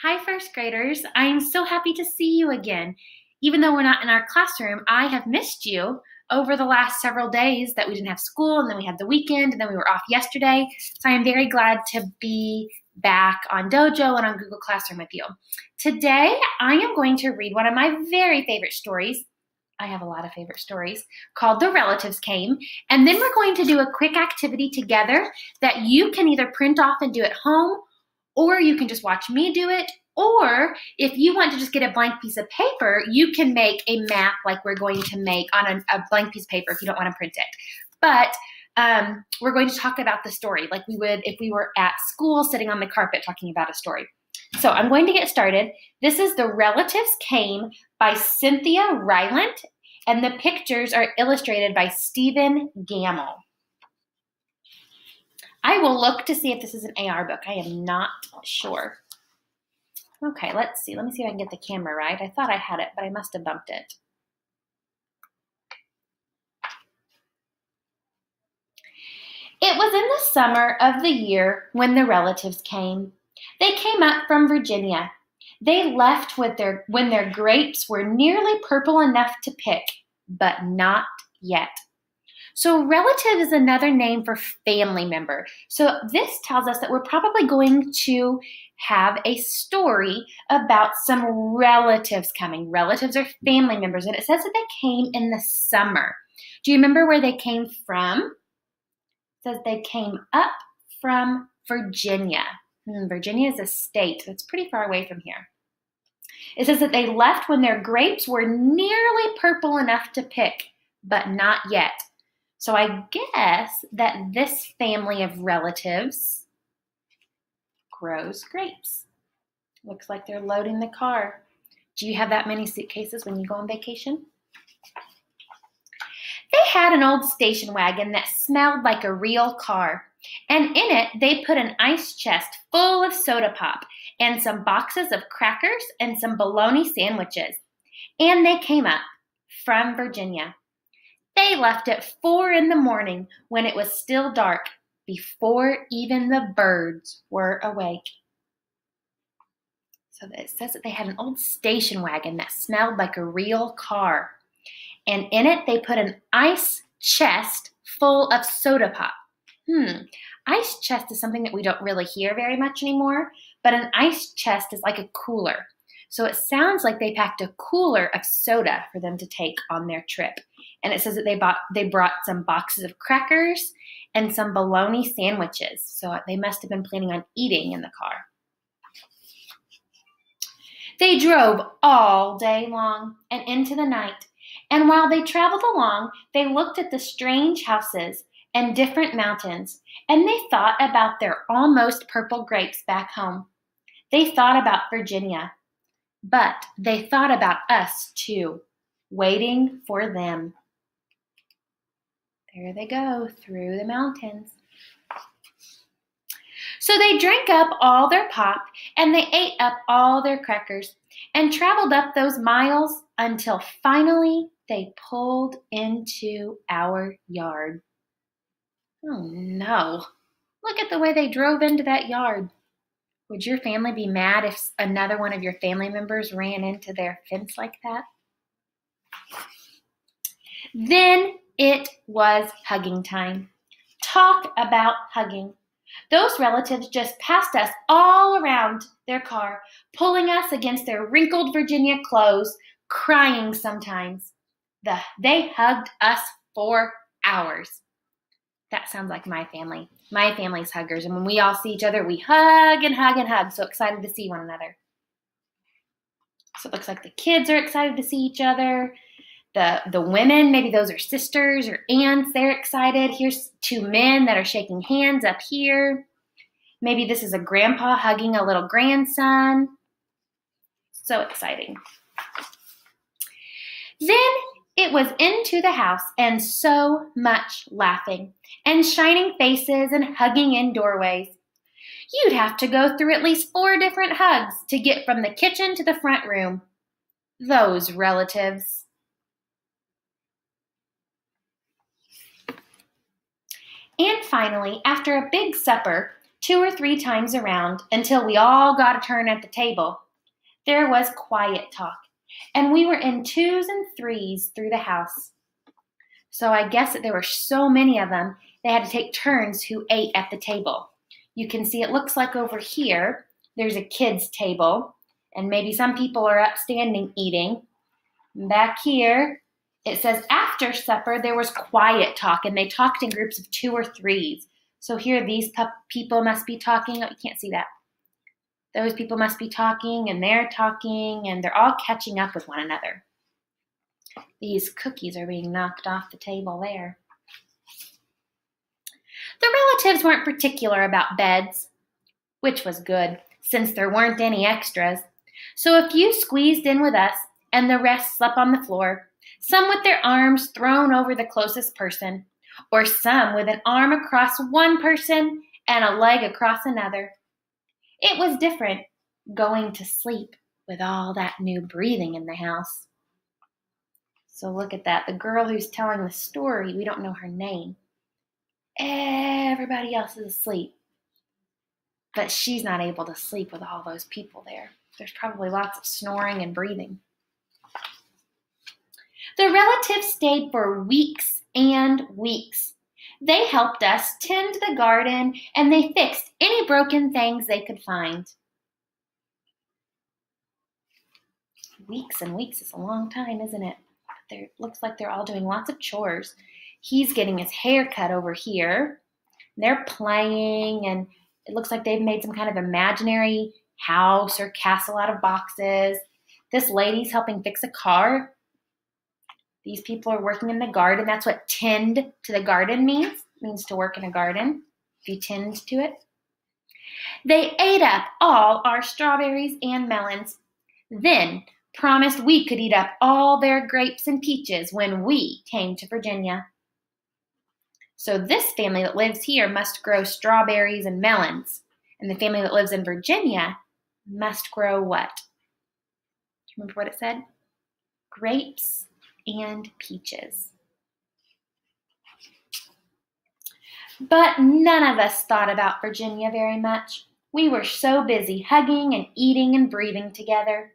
Hi, first graders. I am so happy to see you again. Even though we're not in our classroom, I have missed you over the last several days that we didn't have school, and then we had the weekend, and then we were off yesterday. So I am very glad to be back on Dojo and on Google Classroom with you. Today, I am going to read one of my very favorite stories. I have a lot of favorite stories, called The Relatives Came. And then we're going to do a quick activity together that you can either print off and do at home, or you can just watch me do it. Or if you want to just get a blank piece of paper, you can make a map like we're going to make on a blank piece of paper if you don't want to print it. But we're going to talk about the story like we would if we were at school sitting on the carpet talking about a story. So I'm going to get started. This is The Relatives Came by Cynthia Rylant, and the pictures are illustrated by Stephen Gamble. I will look to see if this is an AR book. I am not sure. Okay, let's see. Let me see if I can get the camera right. I thought I had it, but I must have bumped it. It was in the summer of the year when the relatives came. They came up from Virginia. They left when their grapes were nearly purple enough to pick, but not yet. So relative is another name for family member. So this tells us that we're probably going to have a story about some relatives coming. Relatives are family members, and it says that they came in the summer. Do you remember where they came from? It says they came up from Virginia. Virginia is a state that's pretty far away from here. It says that they left when their grapes were nearly purple enough to pick, but not yet. So I guess that this family of relatives grows grapes. Looks like they're loading the car. Do you have that many suitcases when you go on vacation? They had an old station wagon that smelled like a real car, and in it they put an ice chest full of soda pop and some boxes of crackers and some bologna sandwiches. And they came up from Virginia. They left at 4 in the morning when it was still dark, before even the birds were awake. So it says that they had an old station wagon that smelled like a real car. And in it, they put an ice chest full of soda pop. Ice chest is something that we don't really hear very much anymore, but an ice chest is like a cooler. So it sounds like they packed a cooler of soda for them to take on their trip. And it says that they brought some boxes of crackers and some bologna sandwiches. So they must have been planning on eating in the car. They drove all day long and into the night. And while they traveled along, they looked at the strange houses and different mountains, and they thought about their almost purple grapes back home. They thought about Virginia, but they thought about us too, waiting for them. There they go, through the mountains. So they drank up all their pop, and they ate up all their crackers, and traveled up those miles until finally they pulled into our yard. Oh no, look at the way they drove into that yard. Would your family be mad if another one of your family members ran into their fence like that? Then it was hugging time. Talk about hugging. Those relatives just passed us all around their car, pulling us against their wrinkled Virginia clothes, crying sometimes. They hugged us for hours. That sounds like my family. My family's huggers, and when we all see each other, we hug and hug and hug. So excited to see one another. So it looks like the kids are excited to see each other. The women, maybe those are sisters or aunts, they're excited. Here's 2 men that are shaking hands up here. Maybe this is a grandpa hugging a little grandson. So exciting. Then it was into the house, and so much laughing and shining faces and hugging in doorways. You'd have to go through at least 4 different hugs to get from the kitchen to the front room. Those relatives. And finally, after a big supper, 2 or 3 times around until we all got a turn at the table. There was quiet talk, and we were in 2s and 3s through the house. So I guess that there were so many of them, they had to take turns who ate at the table. You can see it looks like over here, there's a kid's table, and maybe some people are upstanding eating. Back here, it says after supper, there was quiet talk, and they talked in groups of 2 or 3s. So here, these people must be talking. Oh, you can't see that. Those people must be talking, and they're talking, and they're all catching up with one another. These cookies are being knocked off the table there. The relatives weren't particular about beds, which was good, since there weren't any extras. So a few squeezed in with us, and the rest slept on the floor, some with their arms thrown over the closest person, or some with an arm across one person and a leg across another. It was different going to sleep with all that new breathing in the house. So look at that. The girl who's telling the story, we don't know her name. Everybody else is asleep, but she's not able to sleep with all those people there. There's probably lots of snoring and breathing. The relatives stayed for weeks and weeks. They helped us tend the garden, and they fixed any broken things they could find. Weeks and weeks is a long time, isn't it? It looks like they're all doing lots of chores. He's getting his hair cut over here. They're playing, and it looks like they've made some kind of imaginary house or castle out of boxes. This lady's helping fix a car. These people are working in the garden. That's what tend to the garden means. It means to work in a garden, if you tend to it. They ate up all our strawberries and melons, then promised we could eat up all their grapes and peaches when we came to Virginia. So this family that lives here must grow strawberries and melons, and the family that lives in Virginia must grow what? Do you remember what it said? Grapes and peaches. But none of us thought about Virginia very much. We were so busy hugging and eating and breathing together.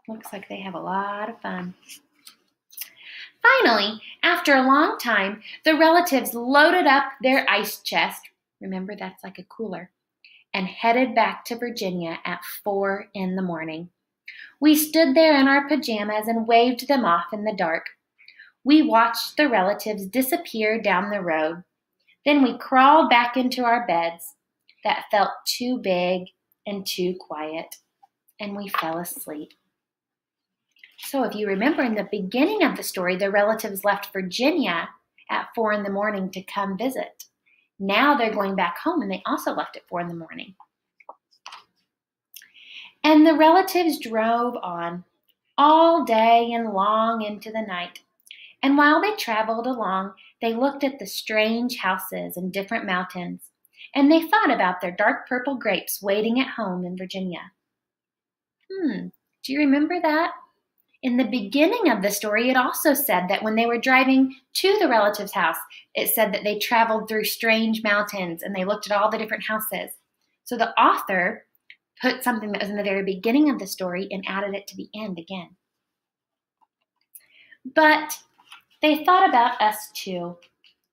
Looks like they have a lot of fun. Finally, after a long time, the relatives loaded up their ice chest, remember that's like a cooler, and headed back to Virginia at 4 in the morning. We stood there in our pajamas and waved them off in the dark. We watched the relatives disappear down the road. Then we crawled back into our beds that felt too big and too quiet, and we fell asleep. So if you remember in the beginning of the story, the relatives left Virginia at 4 in the morning to come visit. Now they're going back home, and they also left at 4 in the morning. And the relatives drove on all day and long into the night. And while they traveled along, they looked at the strange houses and different mountains, and they thought about their dark purple grapes waiting at home in Virginia. Do you remember that? In the beginning of the story, it also said that when they were driving to the relative's house, it said that they traveled through strange mountains and they looked at all the different houses. So the author put something that was in the very beginning of the story and added it to the end again. But they thought about us too,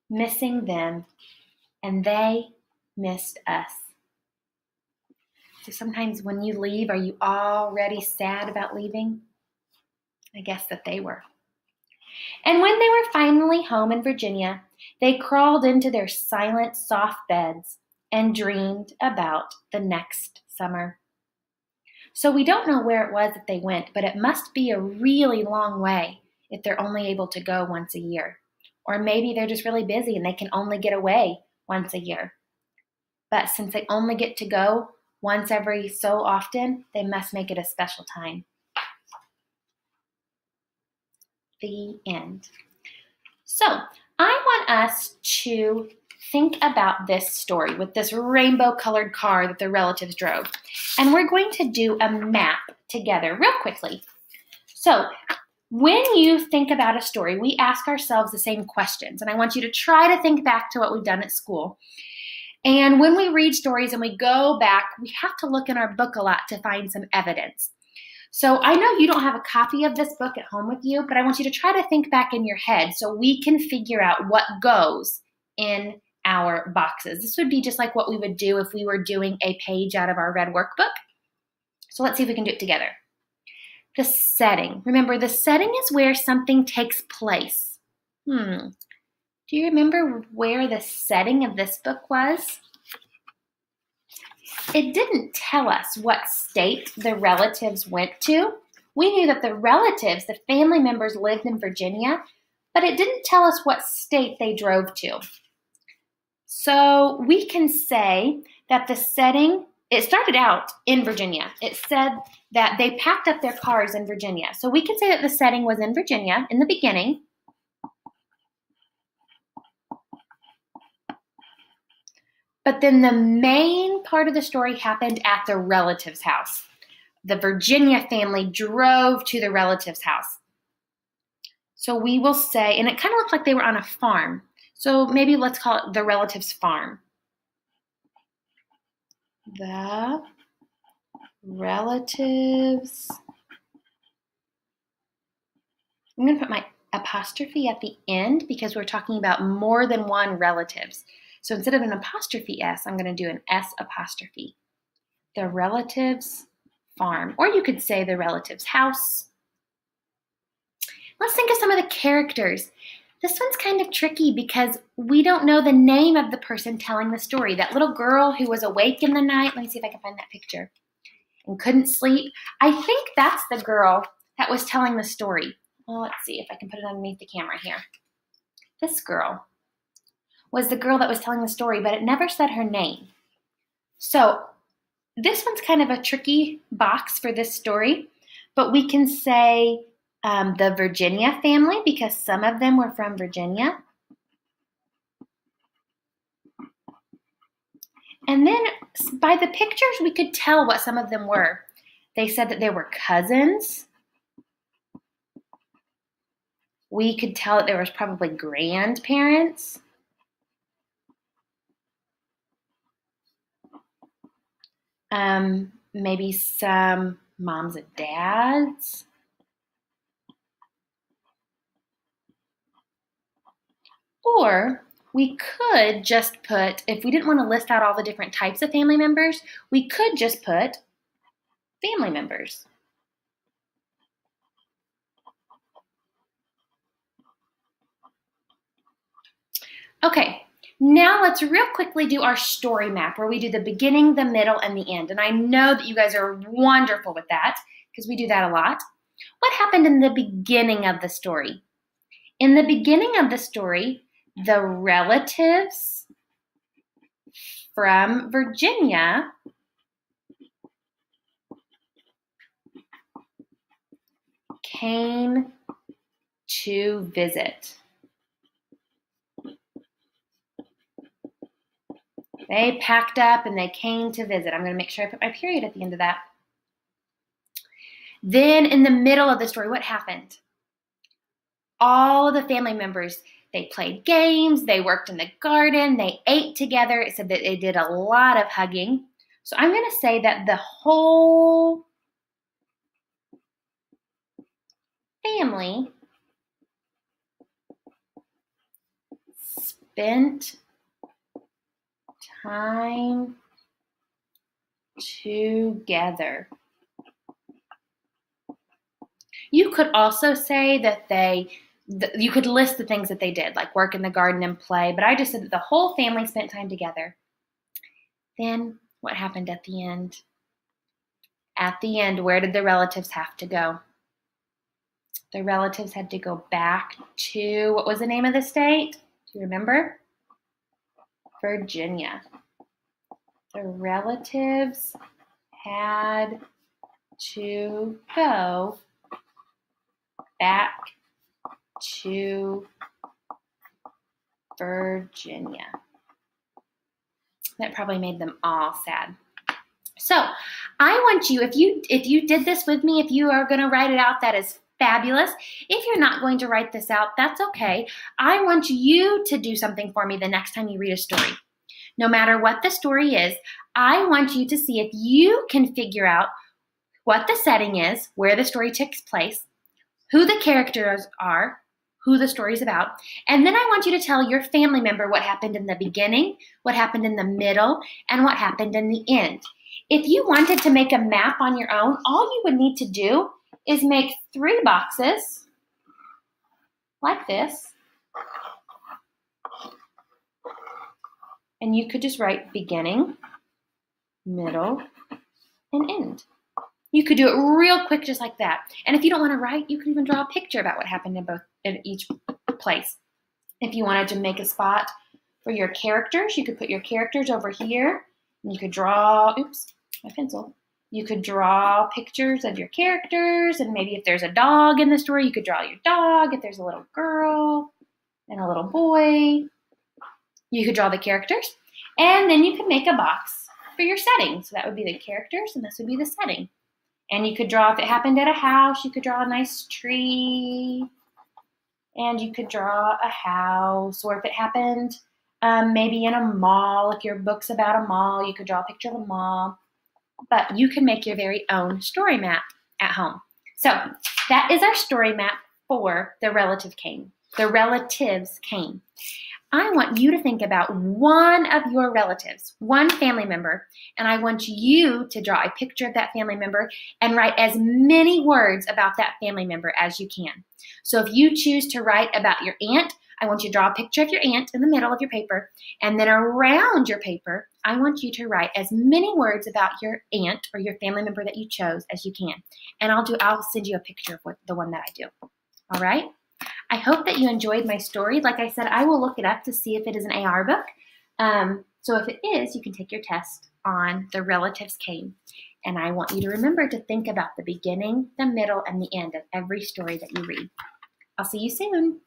missing them, and they missed us. So sometimes when you leave, are you already sad about leaving? I guess that they were. And when they were finally home in Virginia, they crawled into their silent, soft beds and dreamed about the next summer. So we don't know where it was that they went, but it must be a really long way if they're only able to go once a year. Or maybe they're just really busy and they can only get away once a year. But since they only get to go once every so often, they must make it a special time. The end. So I want us to think about this story with this rainbow-colored car that the relatives drove. And we're going to do a map together real quickly. So When you think about a story, we ask ourselves the same questions. And I want you to try to think back to what we've done at school. And when we read stories and we go back, we have to look in our book a lot to find some evidence. So I know you don't have a copy of this book at home with you, but I want you to try to think back in your head so we can figure out what goes in our boxes. This would be just like what we would do if we were doing a page out of our red workbook. So let's see if we can do it together. The setting. Remember, the setting is where something takes place. Do you remember where the setting of this book was? It didn't tell us what state the relatives went to. We knew that the relatives, the family members, lived in Virginia, but it didn't tell us what state they drove to. So we can say that the setting, it started out in Virginia. It said that they packed up their cars in Virginia. So we can say that the setting was in Virginia in the beginning. But then the main part of the story happened at the relative's house. The Virginia family drove to the relative's house. So we will say, and it kind of looked like they were on a farm. So maybe let's call it the relative's farm. The relatives. I'm going to put my apostrophe at the end because we're talking about more than one relatives. So instead of an apostrophe S, I'm going to do an S apostrophe. The relative's farm, or you could say the relative's house. Let's think of some of the characters. This one's kind of tricky because we don't know the name of the person telling the story. That little girl who was awake in the night, let me see if I can find that picture, and couldn't sleep. I think that's the girl that was telling the story. Well, let's see if I can put it underneath the camera here. This girl was the girl that was telling the story, but it never said her name. So this one's kind of a tricky box for this story, but we can say the Virginia family because some of them were from Virginia. And then by the pictures, we could tell what some of them were. They said that they were cousins. We could tell that there was probably grandparents. Maybe some moms and dads. Or we could just put, if we didn't want to list out all the different types of family members, we could just put family members. Okay, now let's real quickly do our story map where we do the beginning, the middle, and the end. And I know that you guys are wonderful with that because we do that a lot. What happened in the beginning of the story? In the beginning of the story, the relatives from Virginia came to visit. They packed up and they came to visit. I'm going to make sure I put my period at the end of that. Then in the middle of the story, what happened? All of the family members, they played games, they worked in the garden, they ate together. It said that they did a lot of hugging. So I'm going to say that the whole family spent time together. You could also say that you could list the things that they did, like work in the garden and play, but I just said that the whole family spent time together. Then what happened at the end? At the end, where did the relatives have to go? The relatives had to go back to, what was the name of the state? Do you remember? Virginia. The relatives had to go back to Virginia. That probably made them all sad. So I want you, if you did this with me, if you are going to write it out, that is Fabulous. If you're not going to write this out, that's okay. I want you to do something for me the next time you read a story. No matter what the story is, I want you to see if you can figure out what the setting is, where the story takes place, who the characters are, who the story's about, and then I want you to tell your family member what happened in the beginning, what happened in the middle, and what happened in the end. If you wanted to make a map on your own, all you would need to do is make 3 boxes like this, and you could just write beginning, middle, and end. You could do it real quick just like that. And if you don't want to write, you could even draw a picture about what happened in each place. If you wanted to make a spot for your characters, you could put your characters over here, and you could draw, oops, my pencil. You could draw pictures of your characters, and maybe if there's a dog in the story, you could draw your dog. If there's a little girl and a little boy, you could draw the characters, and then you could make a box for your setting. So that would be the characters, and this would be the setting. And you could draw, if it happened at a house, you could draw a nice tree, and you could draw a house. Or if it happened maybe in a mall, if your book's about a mall, you could draw a picture of a mall. But you can make your very own story map at home. So that is our story map for The Relatives Came. I want you to think about one of your relatives, one family member, and I want you to draw a picture of that family member and write as many words about that family member as you can. So if you choose to write about your aunt, I want you to draw a picture of your aunt in the middle of your paper, and then around your paper, I want you to write as many words about your aunt or your family member that you chose as you can. And I'll send you a picture of the one that I do. All right? I hope that you enjoyed my story. Like I said, I will look it up to see if it is an AR book. So if it is, you can take your test on The Relatives Came. And I want you to remember to think about the beginning, the middle, and the end of every story that you read. I'll see you soon.